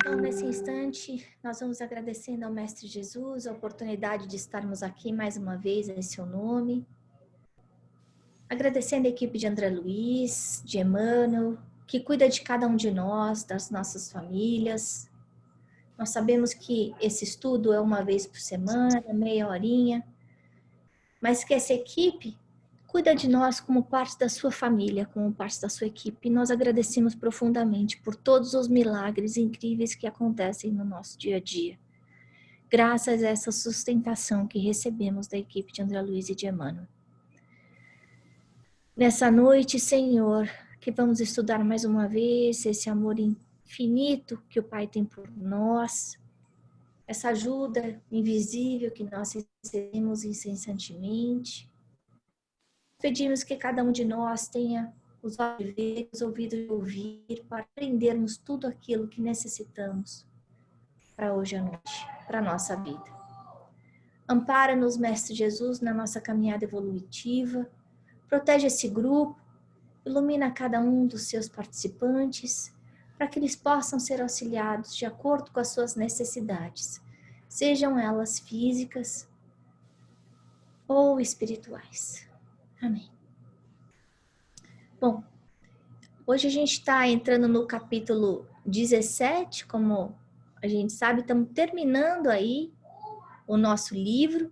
Então, nesse instante, nós vamos agradecendo ao Mestre Jesus a oportunidade de estarmos aqui mais uma vez em seu nome. Agradecendo a equipe de André Luiz, de Emmanuel, que cuida de cada um de nós, das nossas famílias. Nós sabemos que esse estudo é uma vez por semana, meia horinha, mas que essa equipe cuida de nós como parte da sua família, como parte da sua equipe. E nós agradecemos profundamente por todos os milagres incríveis que acontecem no nosso dia a dia. Graças a essa sustentação que recebemos da equipe de André Luiz e de Emmanuel. Nessa noite, Senhor, que vamos estudar mais uma vez esse amor infinito que o Pai tem por nós, essa ajuda invisível que nós recebemos incessantemente. Pedimos que cada um de nós tenha os olhos de ver, os ouvidos de ouvir, para aprendermos tudo aquilo que necessitamos para hoje à noite, para a nossa vida. Ampara-nos, Mestre Jesus, na nossa caminhada evolutiva, protege esse grupo, ilumina cada um dos seus participantes, para que eles possam ser auxiliados de acordo com as suas necessidades, sejam elas físicas ou espirituais. Amém. Bom, hoje a gente está entrando no capítulo 17, como a gente sabe, estamos terminando aí o nosso livro,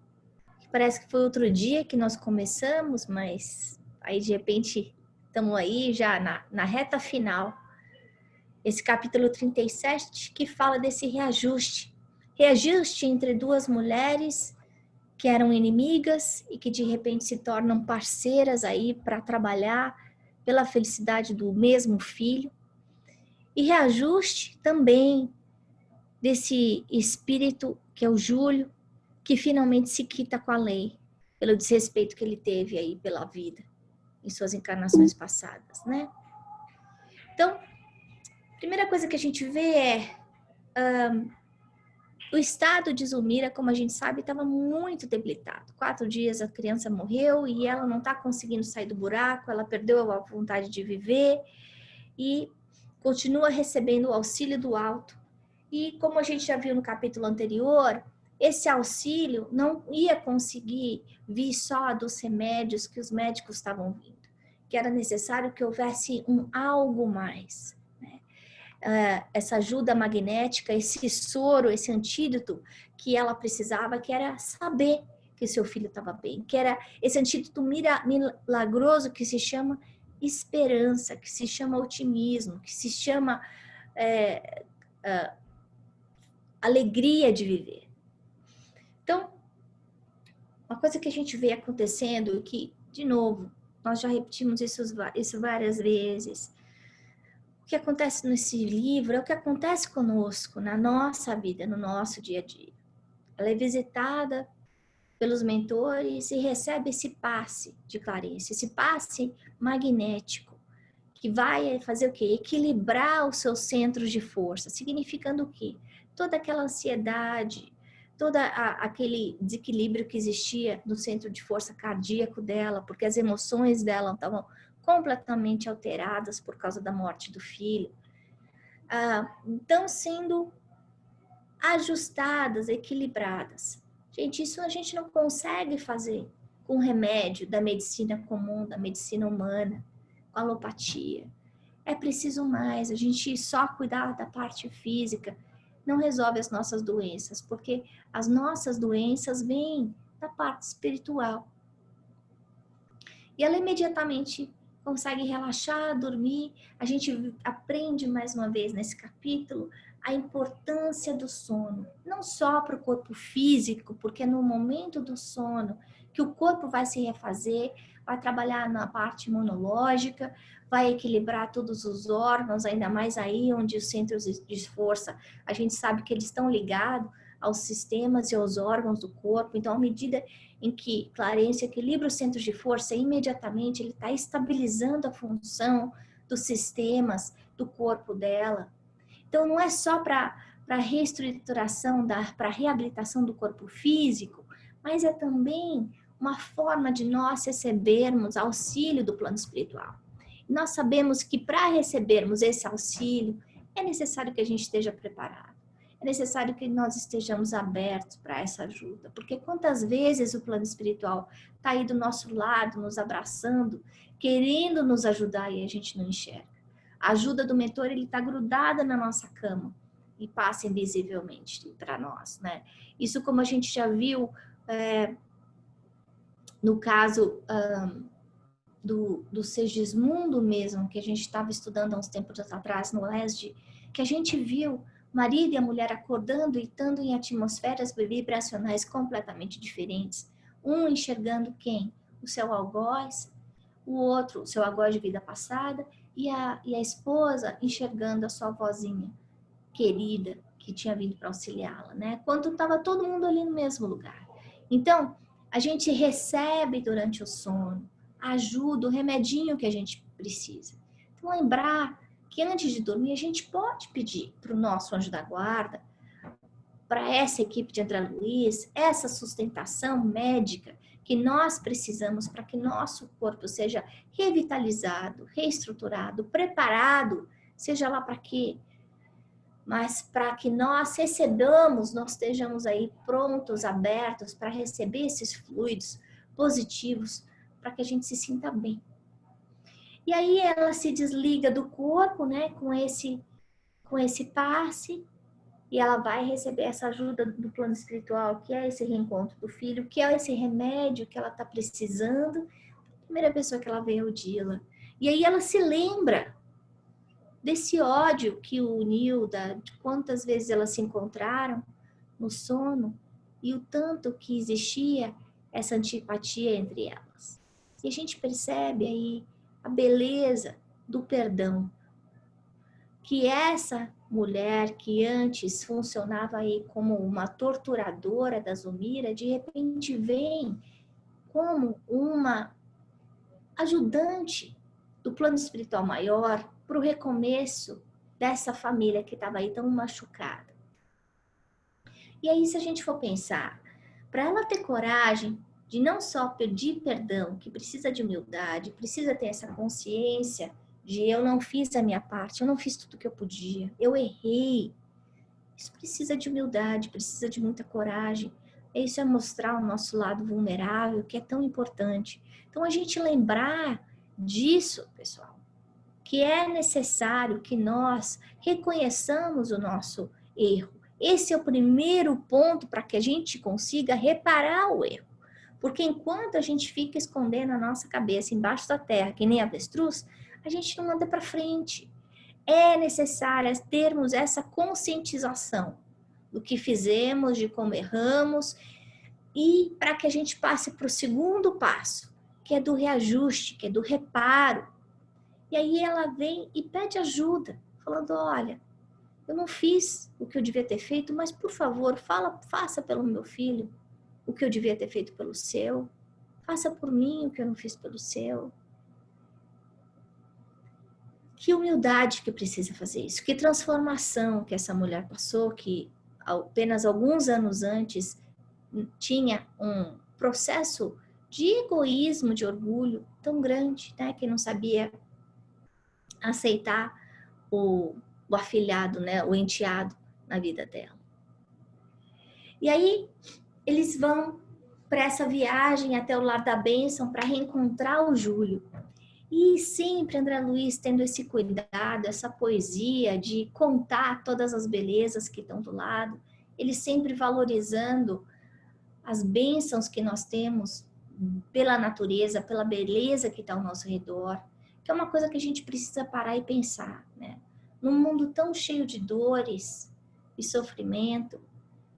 que parece que foi outro dia que nós começamos, mas aí de repente estamos aí já na reta final. Esse capítulo 37 que fala desse reajuste entre duas mulheres que eram inimigas e que de repente se tornam parceiras aí para trabalhar pela felicidade do mesmo filho, e reajuste também desse espírito que é o Júlio, que finalmente se quita com a lei, pelo desrespeito que ele teve aí pela vida, em suas encarnações passadas, né? Então, a primeira coisa que a gente vê é o estado de Zulmira, como a gente sabe, estava muito debilitado. 4 dias a criança morreu e ela não está conseguindo sair do buraco, ela perdeu a vontade de viver e continua recebendo o auxílio do alto. E como a gente já viu no capítulo anterior, esse auxílio não ia conseguir vir só dos remédios que os médicos estavam vindo, que era necessário que houvesse algo mais. Essa ajuda magnética, esse soro, esse antídoto que ela precisava, que era saber que seu filho estava bem, que era esse antídoto milagroso que se chama esperança, que se chama otimismo, que se chama alegria de viver. Então, uma coisa que a gente vê acontecendo, que, de novo, nós já repetimos isso várias vezes, o que acontece nesse livro é o que acontece conosco, na nossa vida, no nosso dia a dia. Ela é visitada pelos mentores e recebe esse passe de clareza, esse passe magnético, que vai fazer o quê? Equilibrar os seus centros de força, significando o quê? Toda aquela ansiedade, todo aquele desequilíbrio que existia no centro de força cardíaco dela, porque as emoções dela estavam completamente alteradas por causa da morte do filho. Então, sendo ajustadas, equilibradas. Gente, isso a gente não consegue fazer com remédio da medicina comum, da medicina humana, com alopatia. É preciso mais, a gente só cuidar da parte física não resolve as nossas doenças, porque as nossas doenças vêm da parte espiritual. E ela imediatamente consegue relaxar, dormir. A gente aprende mais uma vez nesse capítulo a importância do sono, não só para o corpo físico, porque é no momento do sono que o corpo vai se refazer, vai trabalhar na parte imunológica, vai equilibrar todos os órgãos, ainda mais aí onde os centros de força, a gente sabe que eles estão ligados aos sistemas e aos órgãos do corpo. Então, à medida em que Clarence equilibra os centros de força, imediatamente ele está estabilizando a função dos sistemas do corpo dela. Então, não é só para reestruturação, para reabilitação do corpo físico, mas é também uma forma de nós recebermos auxílio do plano espiritual. E nós sabemos que para recebermos esse auxílio, é necessário que a gente esteja preparado. É necessário que nós estejamos abertos para essa ajuda. Porque quantas vezes o plano espiritual está aí do nosso lado, nos abraçando, querendo nos ajudar e a gente não enxerga. A ajuda do mentor, ele está grudada na nossa cama e passa invisivelmente para nós, né? Isso, como a gente já viu no caso do Segismundo mesmo, que a gente estava estudando há uns tempos atrás no ESD, que a gente viu o marido e a mulher acordando e estando em atmosferas vibracionais completamente diferentes. Um enxergando quem? O seu algoz, o outro, o seu algoz de vida passada, e a esposa enxergando a sua vozinha querida, que tinha vindo para auxiliá-la, né? Quando estava todo mundo ali no mesmo lugar. Então, a gente recebe durante o sono ajuda, o remedinho que a gente precisa. Então, lembrar que antes de dormir, a gente pode pedir para o nosso anjo da guarda, para essa equipe de André Luiz, essa sustentação médica que nós precisamos para que nosso corpo seja revitalizado, reestruturado, preparado, seja lá para quê? Mas para que nós recebamos, nós estejamos aí prontos, abertos para receber esses fluidos positivos, para que a gente se sinta bem. E aí ela se desliga do corpo, né, com esse passe, e ela vai receber essa ajuda do plano espiritual, que é esse reencontro do filho, que é esse remédio que ela está precisando. A primeira pessoa que ela vê é o Dila. E aí ela se lembra desse ódio que o Nilda, de quantas vezes elas se encontraram no sono, e o tanto que existia essa antipatia entre elas. E a gente percebe aí a beleza do perdão, que essa mulher que antes funcionava aí como uma torturadora da Zulmira, de repente vem como uma ajudante do plano espiritual maior para o recomeço dessa família que estava aí tão machucada. E aí, se a gente for pensar, para ela ter coragem de não só pedir perdão, que precisa de humildade, precisa ter essa consciência de eu não fiz a minha parte, eu não fiz tudo que eu podia, eu errei. Isso precisa de humildade, precisa de muita coragem. Isso é mostrar o nosso lado vulnerável, que é tão importante. Então, a gente lembrar disso, pessoal, que é necessário que nós reconheçamos o nosso erro. Esse é o primeiro ponto para que a gente consiga reparar o erro. Porque enquanto a gente fica escondendo a nossa cabeça embaixo da terra, que nem avestruz, a gente não anda para frente. É necessário termos essa conscientização do que fizemos, de como erramos, e para que a gente passe para o segundo passo, que é do reajuste, que é do reparo. E aí ela vem e pede ajuda, falando, olha, eu não fiz o que eu devia ter feito, mas por favor, faça pelo meu filho o que eu devia ter feito pelo seu, faça por mim o que eu não fiz pelo seu. Que humildade que precisa fazer isso, que transformação que essa mulher passou, que apenas alguns anos antes tinha um processo de egoísmo, de orgulho tão grande, né, que não sabia aceitar o afilhado, né, o enteado na vida dela. E aí eles vão para essa viagem até o Lar da Bênção para reencontrar o Júlio. E sempre André Luiz tendo esse cuidado, essa poesia de contar todas as belezas que estão do lado, ele sempre valorizando as bênçãos que nós temos pela natureza, pela beleza que está ao nosso redor, que é uma coisa que a gente precisa parar e pensar, né? Num mundo tão cheio de dores e sofrimento,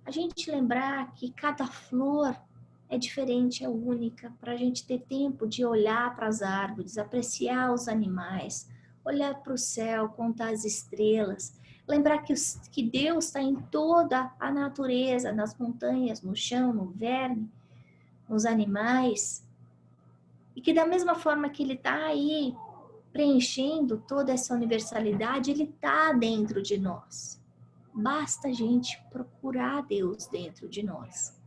a gente lembrar que cada flor é diferente, é única, para a gente ter tempo de olhar para as árvores, apreciar os animais, olhar para o céu, contar as estrelas, lembrar que Deus está em toda a natureza, nas montanhas, no chão, no verme, nos animais, e que da mesma forma que Ele está aí preenchendo toda essa universalidade, Ele está dentro de nós. Basta a gente procurar Deus dentro de nós.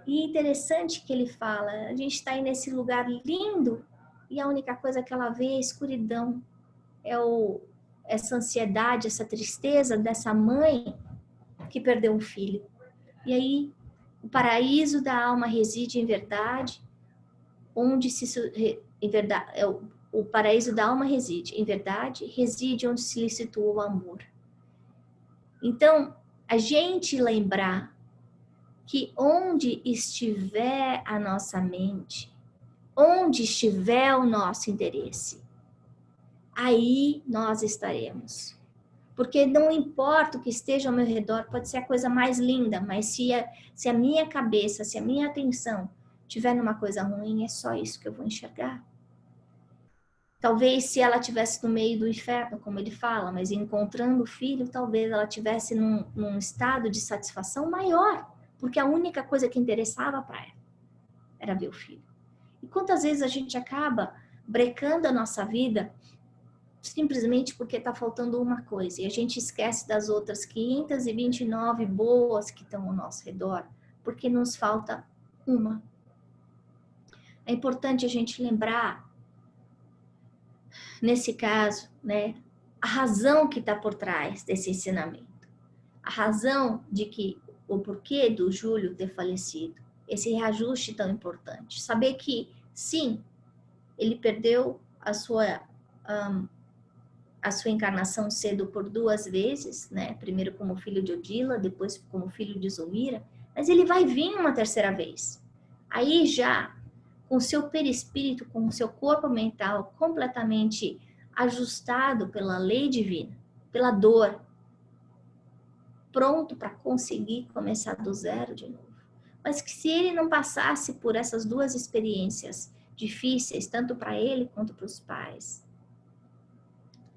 E é interessante que ele fala, a gente está aí nesse lugar lindo e a única coisa que ela vê é a escuridão, é essa ansiedade, essa tristeza dessa mãe que perdeu um filho. E aí, o paraíso da alma reside em verdade, onde em verdade, o paraíso da alma reside em verdade, reside onde se situa o amor. Então, a gente lembrar que onde estiver a nossa mente, onde estiver o nosso interesse, aí nós estaremos. Porque não importa o que esteja ao meu redor, pode ser a coisa mais linda, mas se a minha cabeça, se a minha atenção estiver numa coisa ruim, é só isso que eu vou enxergar. Talvez se ela estivesse no meio do inferno, como ele fala, mas encontrando o filho, talvez ela estivesse num estado de satisfação maior, porque a única coisa que interessava para ela era ver o filho. E quantas vezes a gente acaba brecando a nossa vida simplesmente porque está faltando uma coisa e a gente esquece das outras 529 boas que estão ao nosso redor, porque nos falta uma. É importante a gente lembrar, nesse caso, né, a razão que está por trás desse ensinamento. A razão de que o porquê do Júlio ter falecido, esse reajuste tão importante. Saber que, sim, ele perdeu a sua encarnação cedo por 2 vezes, né? Primeiro como filho de Odila, depois como filho de Zulmira, mas ele vai vir uma terceira vez. Aí já com o seu perispírito, com o seu corpo mental completamente ajustado pela lei divina, pela dor, pronto para conseguir começar do zero de novo. Mas que se ele não passasse por essas 2 experiências difíceis, tanto para ele quanto para os pais,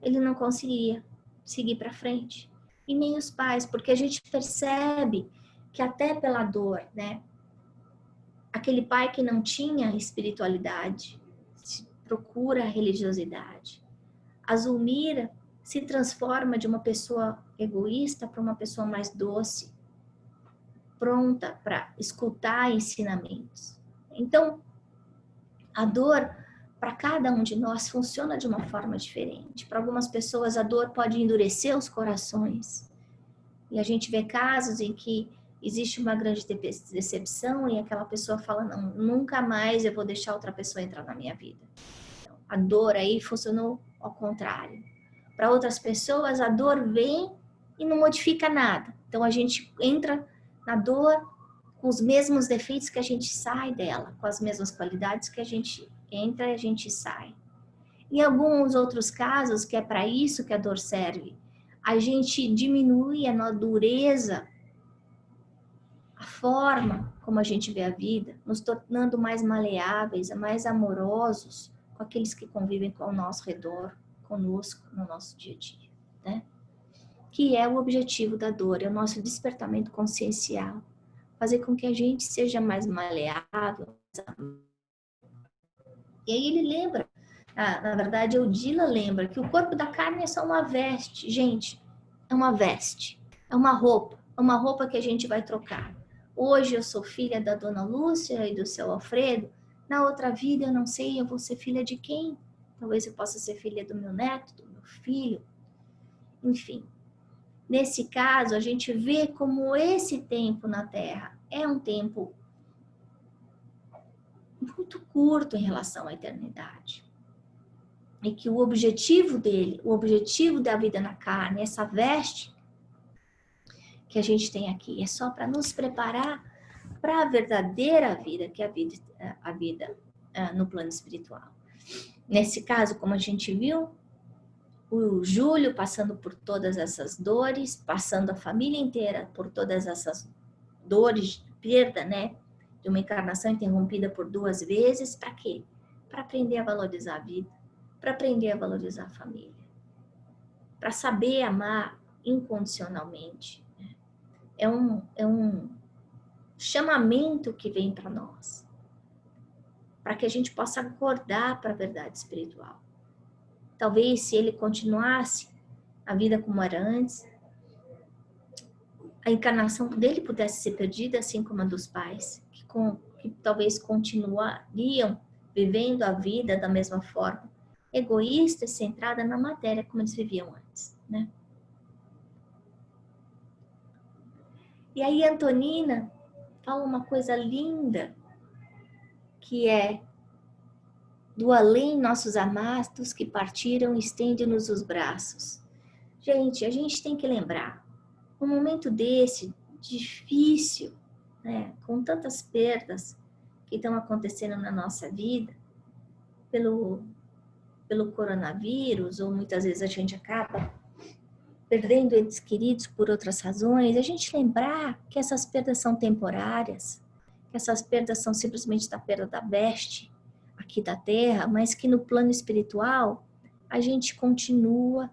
ele não conseguia seguir para frente. E nem os pais, porque a gente percebe que até pela dor, né? Aquele pai que não tinha espiritualidade procura a religiosidade. A Zulmira se transforma de uma pessoa egoísta para uma pessoa mais doce, pronta para escutar ensinamentos. Então, a dor para cada um de nós funciona de uma forma diferente. Para algumas pessoas a dor pode endurecer os corações. E a gente vê casos em que existe uma grande decepção e aquela pessoa fala, não, nunca mais eu vou deixar outra pessoa entrar na minha vida. Então, a dor aí funcionou ao contrário. Para outras pessoas a dor vem e não modifica nada. Então a gente entra na dor com os mesmos defeitos que a gente sai dela, com as mesmas qualidades que a gente entra e a gente sai. Em alguns outros casos, que é para isso que a dor serve, a gente diminui a dureza, a forma como a gente vê a vida, nos tornando mais maleáveis, mais amorosos com aqueles que convivem ao nosso redor, conosco, no nosso dia a dia, né? Que é o objetivo da dor, é o nosso despertamento consciencial. Fazer com que a gente seja mais maleável. E aí ele lembra, na verdade, Odila lembra que o corpo da carne é só uma veste. Gente, é uma veste, é uma roupa que a gente vai trocar. Hoje eu sou filha da dona Lúcia e do seu Alfredo. Na outra vida eu não sei, eu vou ser filha de quem? Talvez eu possa ser filha do meu neto, do meu filho. Enfim, nesse caso a gente vê como esse tempo na Terra é um tempo muito curto em relação à eternidade. E que o objetivo dele, o objetivo da vida na carne, essa veste que a gente tem aqui, é só para nos preparar para a verdadeira vida, que é a vida no plano espiritual. Nesse caso, como a gente viu, o Júlio passando por todas essas dores, passando a família inteira por todas essas dores de perda, né? De uma encarnação interrompida por 2 vezes, para quê? Para aprender a valorizar a vida, para aprender a valorizar a família, para saber amar incondicionalmente. É um chamamento que vem para nós, para que a gente possa acordar para a verdade espiritual. Talvez se ele continuasse a vida como era antes, a encarnação dele pudesse ser perdida, assim como a dos pais, que talvez continuariam vivendo a vida da mesma forma, egoísta e centrada na matéria como eles viviam antes. né? E aí Antonina fala uma coisa linda, que é: do além nossos amados que partiram, estende-nos os braços. Gente, a gente tem que lembrar, um momento desse, difícil, né, com tantas perdas que estão acontecendo na nossa vida, pelo coronavírus, ou muitas vezes a gente acaba perdendo entes queridos por outras razões, a gente lembrar que essas perdas são temporárias, que essas perdas são simplesmente da perda da veste aqui da Terra, mas que no plano espiritual a gente continua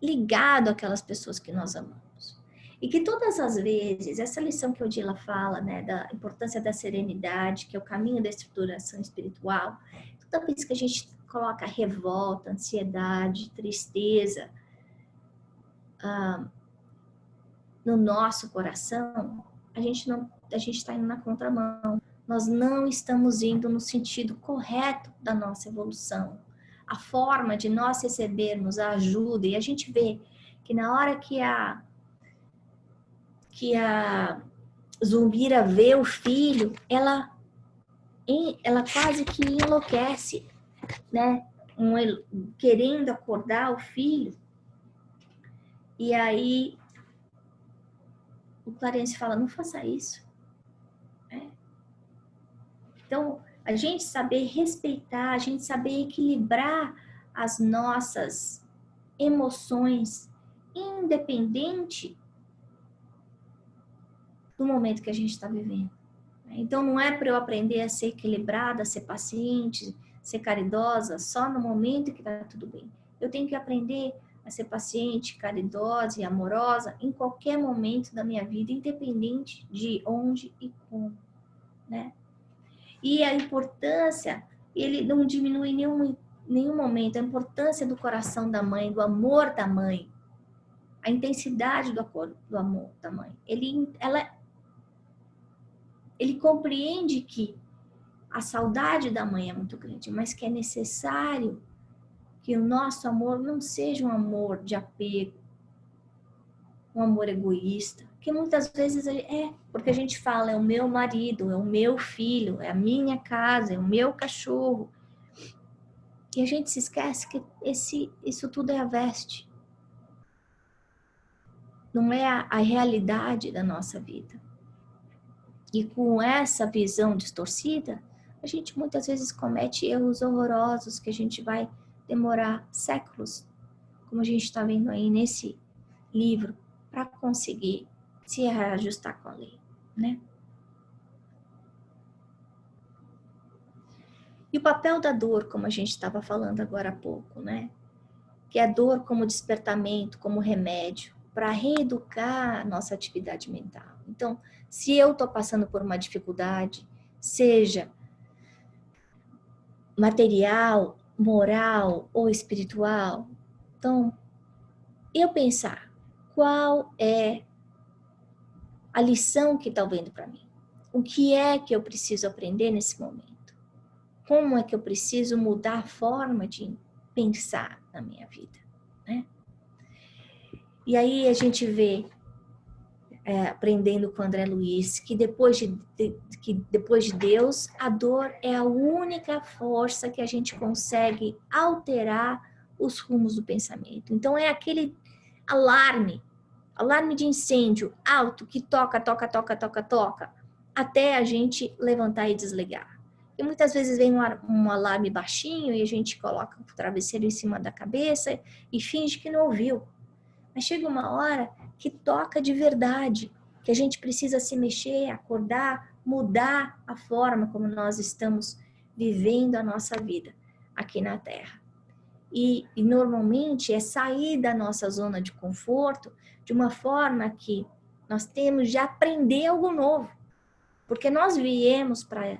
ligado àquelas pessoas que nós amamos. E que todas as vezes, essa lição que a Odila fala, né, da importância da serenidade, que é o caminho da estruturação espiritual, toda vez que a gente coloca revolta, ansiedade, tristeza, no nosso coração, a gente está indo na contramão. Nós não estamos indo no sentido correto da nossa evolução. A forma de nós recebermos a ajuda, e a gente vê que na hora que a Zumbira vê o filho, ela quase que enlouquece, né? Querendo acordar o filho. E aí o Clarence fala: não faça isso. Então, a gente saber respeitar, a gente saber equilibrar as nossas emoções, independente do momento que a gente está vivendo. Então, não é para eu aprender a ser equilibrada, a ser paciente, ser caridosa, só no momento que está tudo bem. Eu tenho que aprender a ser paciente, caridosa e amorosa em qualquer momento da minha vida, independente de onde e como, né? E a importância, ele não diminui em nenhum momento, a importância do coração da mãe, do amor da mãe, a intensidade do amor da mãe. Ele compreende que a saudade da mãe é muito grande, mas que é necessário que o nosso amor não seja um amor de apego, um amor egoísta, que muitas vezes porque a gente fala: é o meu marido, é o meu filho, é a minha casa, é o meu cachorro. E a gente se esquece que isso tudo é a veste. Não é a realidade da nossa vida. E com essa visão distorcida, a gente muitas vezes comete erros horrorosos que a gente vai demorar séculos, como a gente está vendo aí nesse livro, para conseguir se reajustar com a lei, né? E o papel da dor, como a gente estava falando agora há pouco, né? Que é a dor como despertamento, como remédio, para reeducar a nossa atividade mental. Então, se eu estou passando por uma dificuldade, seja material, moral ou espiritual, então, eu pensar qual é a lição que está vindo para mim. O que é que eu preciso aprender nesse momento? Como é que eu preciso mudar a forma de pensar na minha vida, né? E aí a gente vê, aprendendo com André Luiz, que depois de Deus, a dor é a única força que a gente consegue alterar os rumos do pensamento. Então é aquele alarme de incêndio alto que toca, até a gente levantar e desligar. E muitas vezes vem um alarme baixinho e a gente coloca o travesseiro em cima da cabeça e finge que não ouviu. Mas chega uma hora que toca de verdade, que a gente precisa se mexer, acordar, mudar a forma como nós estamos vivendo a nossa vida aqui na Terra. E normalmente é sair da nossa zona de conforto de uma forma que nós temos de aprender algo novo. Porque nós viemos para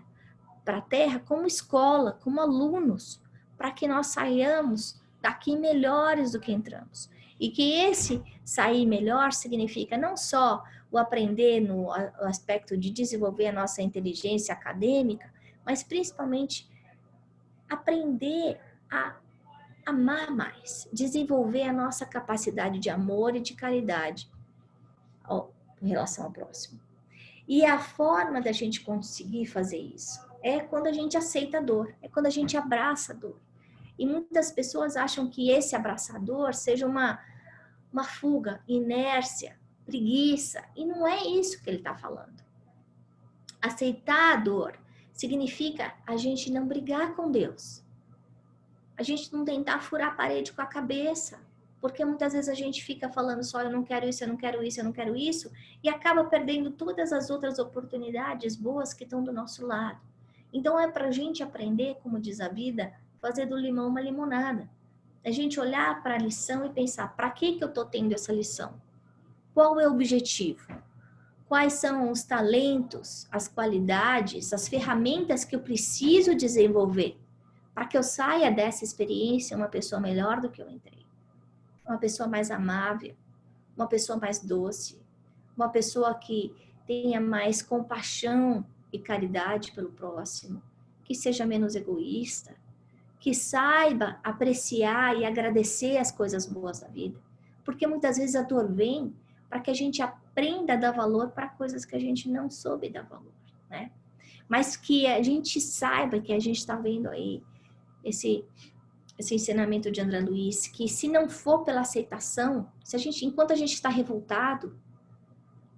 a Terra como escola, como alunos, para que nós saiamos daqui melhores do que entramos. E que esse sair melhor significa não só o aprender no aspecto de desenvolver a nossa inteligência acadêmica, mas principalmente aprender a amar mais, desenvolver a nossa capacidade de amor e de caridade em relação ao próximo. E a forma da gente conseguir fazer isso é quando a gente aceita a dor, é quando a gente abraça a dor. E muitas pessoas acham que esse abraçador seja uma fuga, inércia, preguiça. E não é isso que ele está falando. Aceitar a dor significa a gente não brigar com Deus. A gente não tentar furar a parede com a cabeça. Porque muitas vezes a gente fica falando só, eu não quero isso, eu não quero isso, eu não quero isso, e acaba perdendo todas as outras oportunidades boas que estão do nosso lado. Então é para a gente aprender, como diz a vida, fazer do limão uma limonada. A gente olhar para a lição e pensar, para que eu estou tendo essa lição? Qual é o objetivo? Quais são os talentos, as qualidades, as ferramentas que eu preciso desenvolver para que eu saia dessa experiência uma pessoa melhor do que eu entrei? Uma pessoa mais amável, uma pessoa mais doce, uma pessoa que tenha mais compaixão e caridade pelo próximo, que seja menos egoísta, que saiba apreciar e agradecer as coisas boas da vida. Porque muitas vezes a dor vem para que a gente aprenda a dar valor para coisas que a gente não soube dar valor, né? Mas que a gente saiba que a gente está vendo aí esse ensinamento de André Luiz, que se não for pela aceitação, enquanto a gente está revoltado,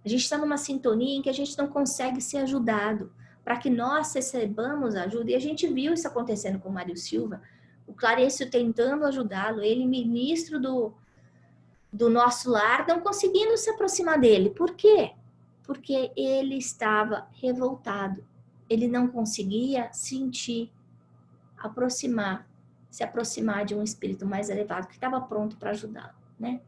a gente está numa sintonia em que a gente não consegue ser ajudado, para que nós recebamos ajuda. E a gente viu isso acontecendo com o Mário Silva, o Clarencio tentando ajudá-lo, ele ministro do nosso lar, não conseguindo se aproximar dele. Por quê? Porque ele estava revoltado. Ele não conseguia sentir, se aproximar de um espírito mais elevado que estava pronto para ajudá-lo, né?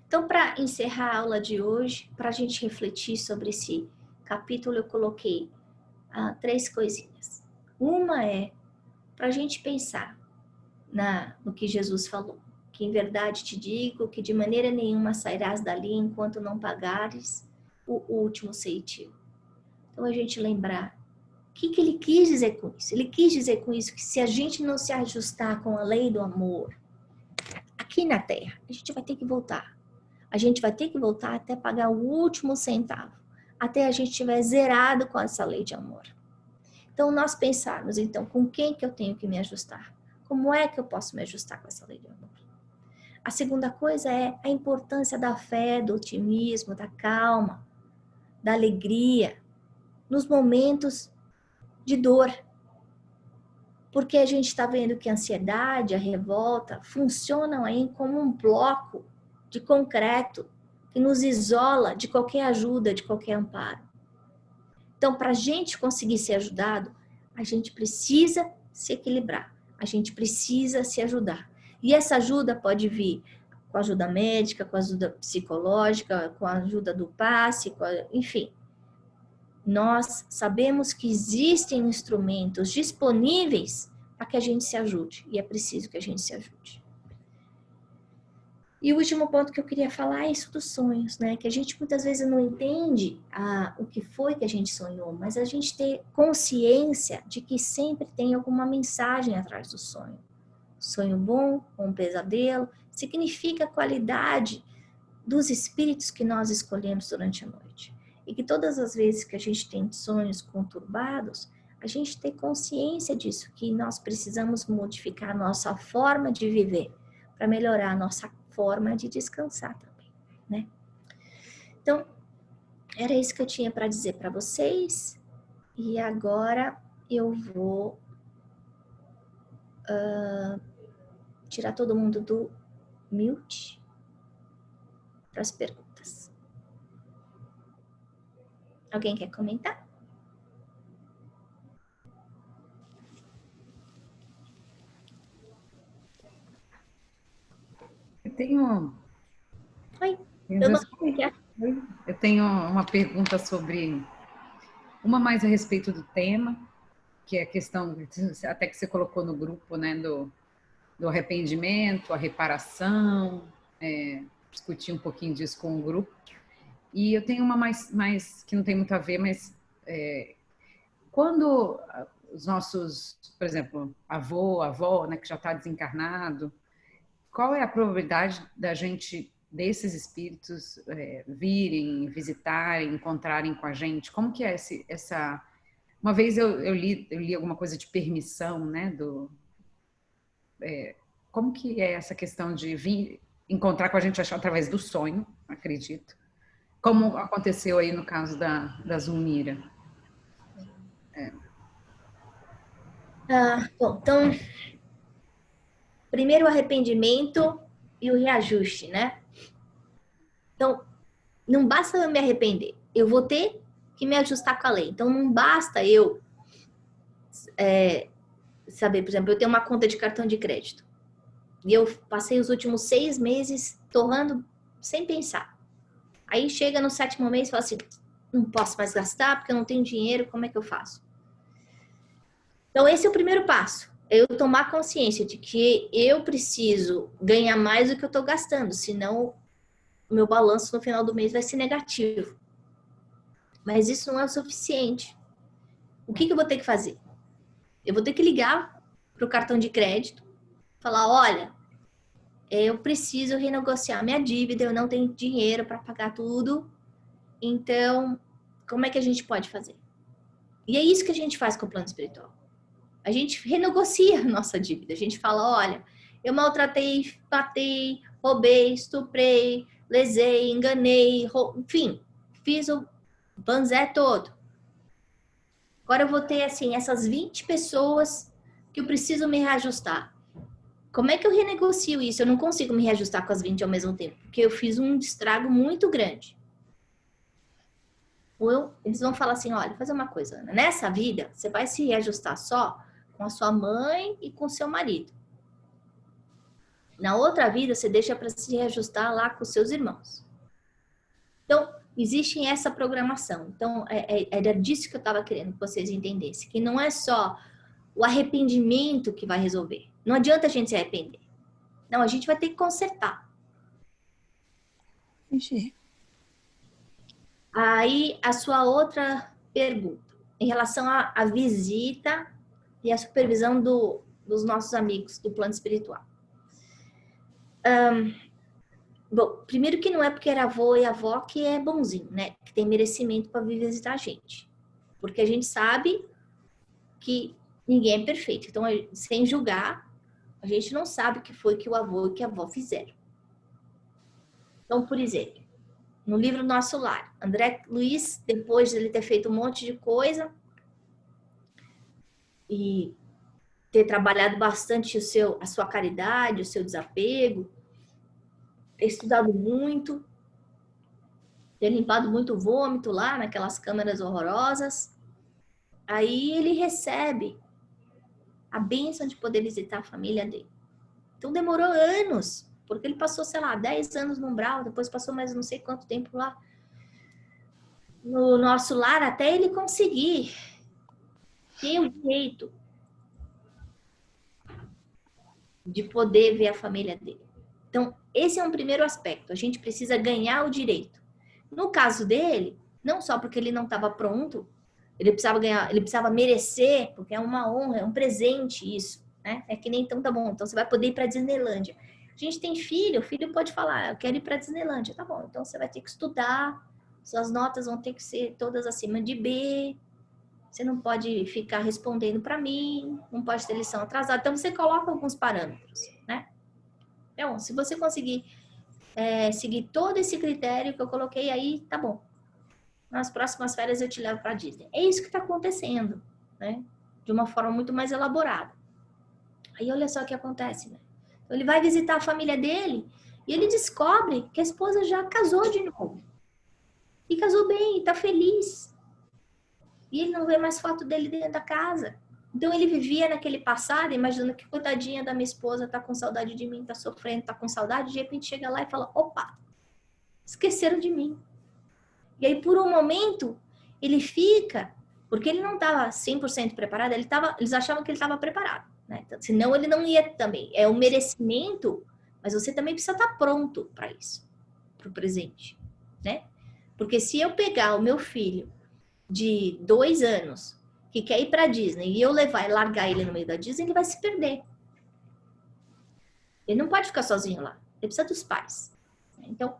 Então, para encerrar a aula de hoje, para a gente refletir sobre esse capítulo, eu coloquei 3 coisinhas. Uma é para a gente pensar no que Jesus falou, que em verdade te digo que de maneira nenhuma sairás dali enquanto não pagares o último ceitio. Então, a gente lembrar o que ele quis dizer com isso? Ele quis dizer com isso que se a gente não se ajustar com a lei do amor, aqui na Terra, a gente vai ter que voltar. A gente vai ter que voltar até pagar o último centavo, até a gente estiver zerado com essa lei de amor. Então, nós pensarmos, então, com quem que eu tenho que me ajustar? Como é que eu posso me ajustar com essa lei de amor? A segunda coisa é a importância da fé, do otimismo, da calma, da alegria, nos momentos de dor. Porque a gente está vendo que a ansiedade, a revolta, funcionam aí como um bloco de concreto que nos isola de qualquer ajuda, de qualquer amparo. Então, para a gente conseguir ser ajudado, a gente precisa se equilibrar, a gente precisa se ajudar. E essa ajuda pode vir com a ajuda médica, com a ajuda psicológica, com a ajuda do passe, enfim. Nós sabemos que existem instrumentos disponíveis para que a gente se ajude, e é preciso que a gente se ajude. E o último ponto que eu queria falar é isso dos sonhos, né? Que a gente muitas vezes não entende o que foi que a gente sonhou, mas a gente ter consciência de que sempre tem alguma mensagem atrás do sonho. Sonho bom ou um pesadelo significa a qualidade dos espíritos que nós escolhemos durante a noite. E que todas as vezes que a gente tem sonhos conturbados, a gente tem consciência disso, que nós precisamos modificar a nossa forma de viver para melhorar a nossa forma de descansar também, né? Então, era isso que eu tinha para dizer para vocês. E agora eu vou tirar todo mundo do mute para as perguntas. Alguém quer comentar? Eu tenho... Oi, eu não sei. Eu tenho uma pergunta sobre... Uma mais a respeito do tema, que é a questão, até que você colocou no grupo, né, do arrependimento, a reparação, discutir um pouquinho disso com o grupo. E eu tenho uma mais que não tem muito a ver, mas quando os nossos, por exemplo, avó, né, que já está desencarnado, qual é a probabilidade da gente, desses espíritos, virem, visitarem, encontrarem com a gente? Como que é essa... Uma vez eu li alguma coisa de permissão, né, como que é essa questão de vir encontrar com a gente através do sonho, acredito. Como aconteceu aí no caso da Zulmira. Bom, então, primeiro o arrependimento e o reajuste, né? Então, não basta eu me arrepender, eu vou ter que me ajustar com a lei. Então, não basta eu saber, por exemplo, eu tenho uma conta de cartão de crédito e eu passei os últimos 6 meses torrando sem pensar. Aí chega no 7º mês e fala assim, não posso mais gastar porque eu não tenho dinheiro, como é que eu faço? Então, esse é o primeiro passo. É eu tomar consciência de que eu preciso ganhar mais do que eu estou gastando, senão o meu balanço no final do mês vai ser negativo. Mas isso não é o suficiente. O que eu vou ter que fazer? Eu vou ter que ligar para o cartão de crédito, falar, olha, eu preciso renegociar minha dívida, eu não tenho dinheiro para pagar tudo, então, como é que a gente pode fazer? E é isso que a gente faz com o plano espiritual. A gente renegocia a nossa dívida. A gente fala, olha, eu maltratei, matei, roubei, estuprei, lesei, enganei, enfim, fiz o banzé todo. Agora eu vou ter, assim, essas 20 pessoas que eu preciso me reajustar. Como é que eu renegocio isso? Eu não consigo me reajustar com as 20 ao mesmo tempo, porque eu fiz um estrago muito grande. Eles vão falar assim, olha, fazer uma coisa, Ana, nessa vida, você vai se reajustar só com a sua mãe e com o seu marido. Na outra vida, você deixa para se reajustar lá com os seus irmãos. Então, existe essa programação. Então, era disso que eu estava querendo que vocês entendessem. Que não é só o arrependimento que vai resolver. Não adianta a gente se arrepender. Não, a gente vai ter que consertar. Entendi. Aí, a sua outra pergunta. Em relação à visita e à supervisão dos nossos amigos do plano espiritual. Bom, primeiro que não é porque era avô e avó que é bonzinho, né? Que tem merecimento para vir visitar a gente. Porque a gente sabe que ninguém é perfeito. Então, sem julgar, a gente não sabe o que foi que o avô e que a avó fizeram. Então, por exemplo, no livro Nosso Lar, André Luiz, depois de ele ter feito um monte de coisa e ter trabalhado bastante a sua caridade, o seu desapego, ter estudado muito, ter limpado muito vômito lá naquelas câmeras horrorosas. Aí ele recebe a bênção de poder visitar a família dele. Então demorou anos, porque ele passou, sei lá, 10 anos no umbral, depois passou mais não sei quanto tempo lá no Nosso Lar, até ele conseguir ter o direito de poder ver a família dele. Então, esse é um primeiro aspecto. A gente precisa ganhar o direito. No caso dele, não só porque ele não estava pronto, ele precisava ganhar, ele precisava merecer, porque é uma honra, é um presente isso, né? É que nem então tá bom, então você vai poder ir para Disneylândia. A gente tem filho, o filho pode falar, eu quero ir para Disneylândia, tá bom? Então você vai ter que estudar, suas notas vão ter que ser todas acima de B. Você não pode ficar respondendo para mim, não pode ter lição atrasada. Então você coloca alguns parâmetros, né? Então, se você conseguir seguir todo esse critério que eu coloquei aí, tá bom. Nas próximas férias eu te levo para Disney. É isso que está acontecendo, né? De uma forma muito mais elaborada. Aí olha só o que acontece, né? Então, ele vai visitar a família dele e ele descobre que a esposa já casou de novo. E casou bem, e tá feliz. E ele não vê mais foto dele dentro da casa. Então ele vivia naquele passado, imaginando que coitadinha da minha esposa tá com saudade de mim, tá sofrendo, tá com saudade. De repente chega lá e fala, opa, esqueceram de mim. E aí, por um momento, ele fica, porque ele não estava 100% preparado, eles achavam que ele estava preparado, né? Então, senão ele não ia também. É um merecimento, mas você também precisa estar pronto para isso, para o presente, né? Porque se eu pegar o meu filho de 2 anos, que quer ir para Disney e eu levar e largar ele no meio da Disney, ele vai se perder. Ele não pode ficar sozinho lá. Ele precisa dos pais. Então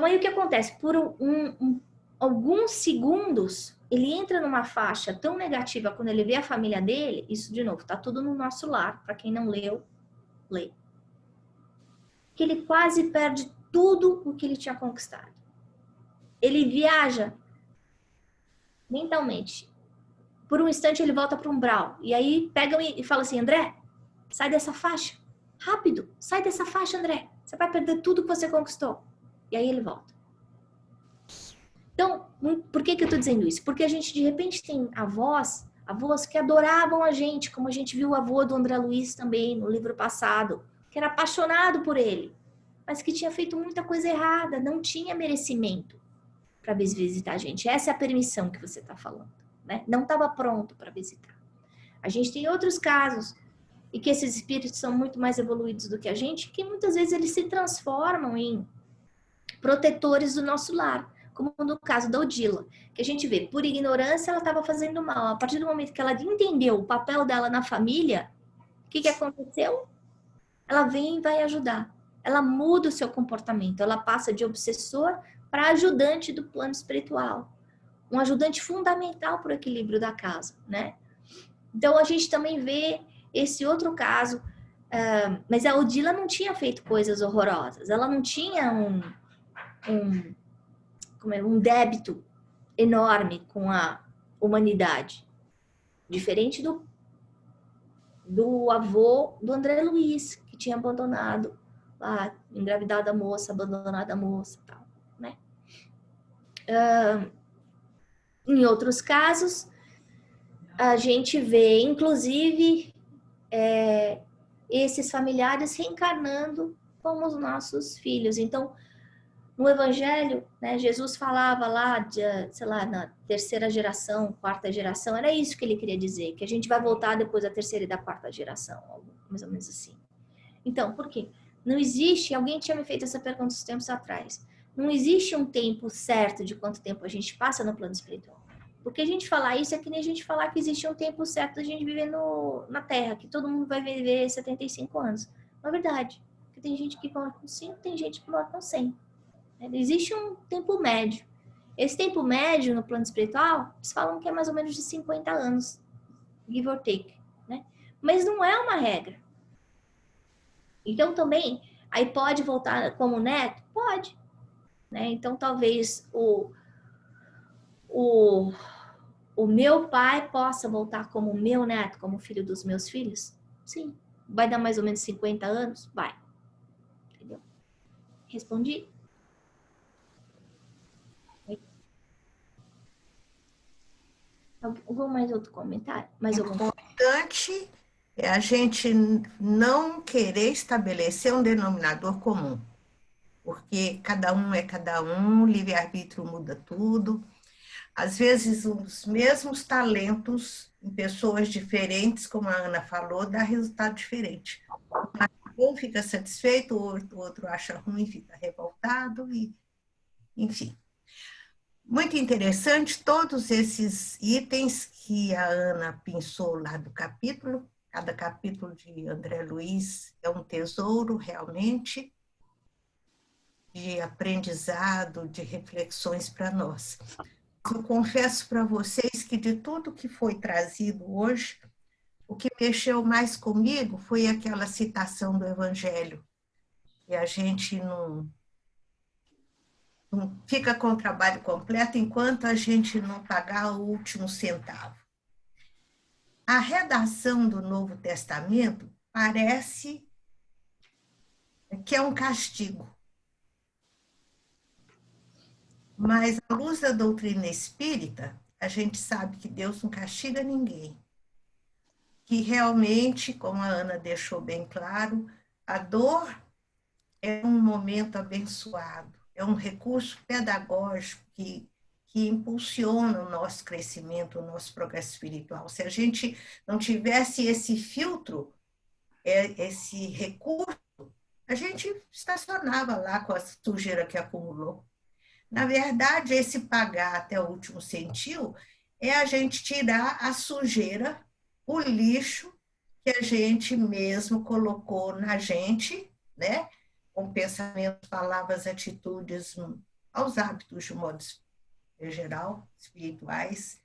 aí o que acontece? Por alguns segundos, ele entra numa faixa tão negativa quando ele vê a família dele. Isso, de novo, tá tudo no nosso lar. Para quem não leu, lê. Que ele quase perde tudo o que ele tinha conquistado. Ele viaja mentalmente. Por um instante, ele volta para um umbral. E aí pegam e falam assim, André, sai dessa faixa. Rápido, sai dessa faixa, André. Você vai perder tudo que você conquistou. E aí ele volta. Então, por que eu tô dizendo isso? Porque a gente, de repente, tem avós que adoravam a gente, como a gente viu o avô do André Luiz também, no livro passado, que era apaixonado por ele, mas que tinha feito muita coisa errada, não tinha merecimento para visitar a gente. Essa é a permissão que você está falando, né? Não estava pronto para visitar. A gente tem outros casos e que esses espíritos são muito mais evoluídos do que a gente, que muitas vezes eles se transformam em protetores do nosso lar, como no caso da Odila, que a gente vê, por ignorância ela estava fazendo mal. A partir do momento que ela entendeu o papel dela na família, o que aconteceu? Ela vem e vai ajudar. Ela muda o seu comportamento, ela passa de obsessor para ajudante do plano espiritual. Um ajudante fundamental para o equilíbrio da casa, né? Então, a gente também vê esse outro caso, mas a Odila não tinha feito coisas horrorosas, ela não tinha um débito enorme com a humanidade. Diferente do avô do André Luiz, que tinha abandonado lá, engravidado a moça, abandonado a moça e tal, né? Em outros casos, a gente vê, inclusive, esses familiares reencarnando como os nossos filhos. Então, no Evangelho, né, Jesus falava lá, sei lá, na terceira geração, quarta geração, era isso que ele queria dizer, que a gente vai voltar depois da terceira e da quarta geração, mais ou menos assim. Então, por quê? Não existe, alguém tinha me feito essa pergunta uns tempos atrás, não existe um tempo certo de quanto tempo a gente passa no plano espiritual. Porque a gente falar isso é que nem a gente falar que existe um tempo certo da gente viver na Terra, que todo mundo vai viver 75 anos. Não é verdade. Porque tem gente que morre com 5, tem gente que morre com 100. Existe um tempo médio. Esse tempo médio no plano espiritual, eles falam que é mais ou menos de 50 anos, give or take, né? Mas não é uma regra. Então também, aí pode voltar como neto? Pode. Né? Então talvez o meu pai possa voltar como meu neto, como filho dos meus filhos? Sim. Vai dar mais ou menos 50 anos? Vai. Entendeu? Respondi? Algum mais outro comentário? Mais algum? Importante é a gente não querer estabelecer um denominador comum, porque cada um é cada um, livre-arbítrio muda tudo. Às vezes, os mesmos talentos em pessoas diferentes, como a Ana falou, dá resultado diferente. Um fica satisfeito, o outro acha ruim, fica revoltado, e enfim. Muito interessante todos esses itens que a Ana pensou lá do capítulo. Cada capítulo de André Luiz é um tesouro, realmente, de aprendizado, de reflexões para nós. Eu confesso para vocês que de tudo que foi trazido hoje, o que mexeu mais comigo foi aquela citação do Evangelho. E a gente não fica com o trabalho completo enquanto a gente não pagar o último centavo. A redação do Novo Testamento parece que é um castigo. Mas, à luz da doutrina espírita, a gente sabe que Deus não castiga ninguém. Que realmente, como a Ana deixou bem claro, a dor é um momento abençoado, é um recurso pedagógico que impulsiona o nosso crescimento, o nosso progresso espiritual. Se a gente não tivesse esse filtro, esse recurso, a gente estacionava lá com a sujeira que acumulou. Na verdade, esse pagar até o último centavo é a gente tirar a sujeira, o lixo que a gente mesmo colocou na gente, né? Com pensamentos, palavras, atitudes, aos hábitos de modo geral, espirituais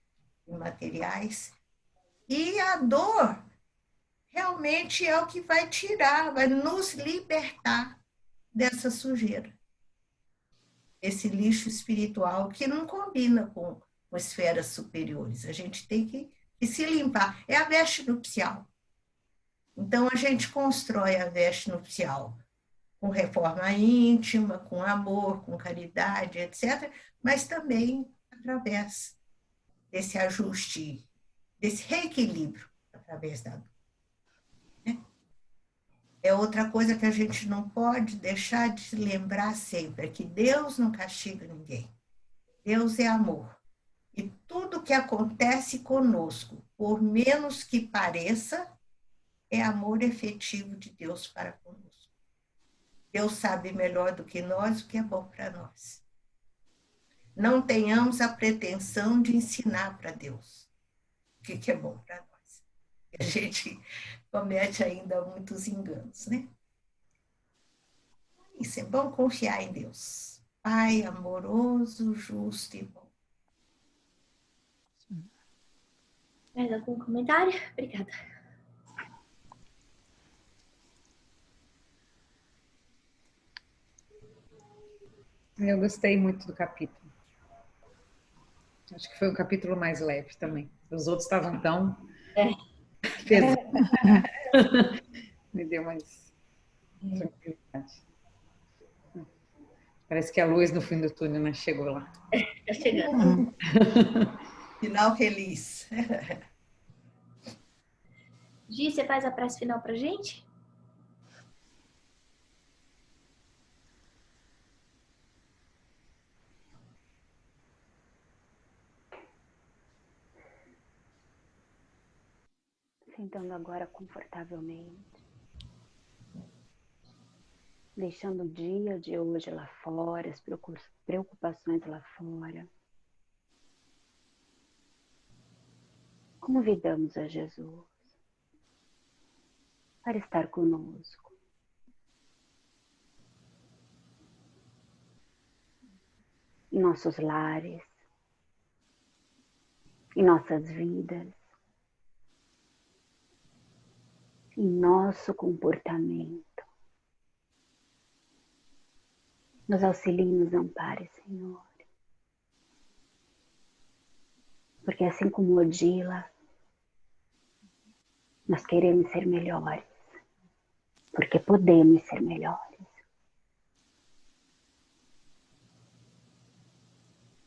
e materiais. E a dor realmente é o que vai tirar, vai nos libertar dessa sujeira. Esse lixo espiritual que não combina com esferas superiores. A gente tem que se limpar. É a veste nupcial. Então, a gente constrói a veste nupcial com reforma íntima, com amor, com caridade, etc., mas também através desse ajuste, desse reequilíbrio através da dor. É outra coisa que a gente não pode deixar de se lembrar sempre, é que Deus não castiga ninguém. Deus é amor. E tudo que acontece conosco, por menos que pareça, é amor efetivo de Deus para conosco. Deus sabe melhor do que nós o que é bom para nós. Não tenhamos a pretensão de ensinar para Deus o que é bom para nós. A gente comete ainda muitos enganos, né? Isso é bom confiar em Deus. Pai amoroso, justo e bom. Mais algum comentário? Obrigada. Eu gostei muito do capítulo. Acho que foi um capítulo mais leve também. Os outros estavam tão pesados. Me deu mais tranquilidade. Parece que a luz no fim do túnel, né? Chegou lá. Tá chegando. Final feliz. Gi, você faz a prece final pra gente? Sentando agora confortavelmente. Deixando o dia de hoje lá fora, as preocupações lá fora. Convidamos a Jesus para estar conosco. Em nossos lares, em nossas vidas, em nosso comportamento. Nos auxilie e nos ampare, Senhor. Porque assim como Odila, nós queremos ser melhores. Porque podemos ser melhores.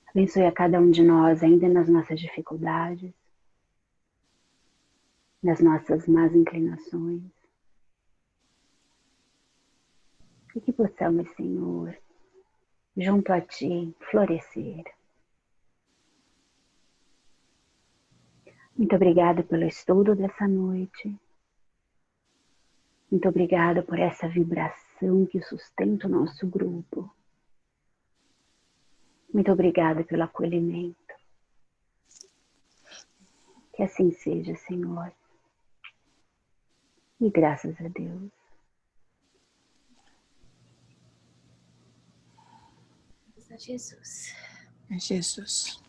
Abençoe a cada um de nós, ainda nas nossas dificuldades, nas nossas más inclinações. E que possamos, Senhor, junto a Ti, florescer. Muito obrigada pelo estudo dessa noite. Muito obrigada por essa vibração que sustenta o nosso grupo. Muito obrigada pelo acolhimento. Que assim seja, Senhor. E graças a Deus. Jesus. Jesus.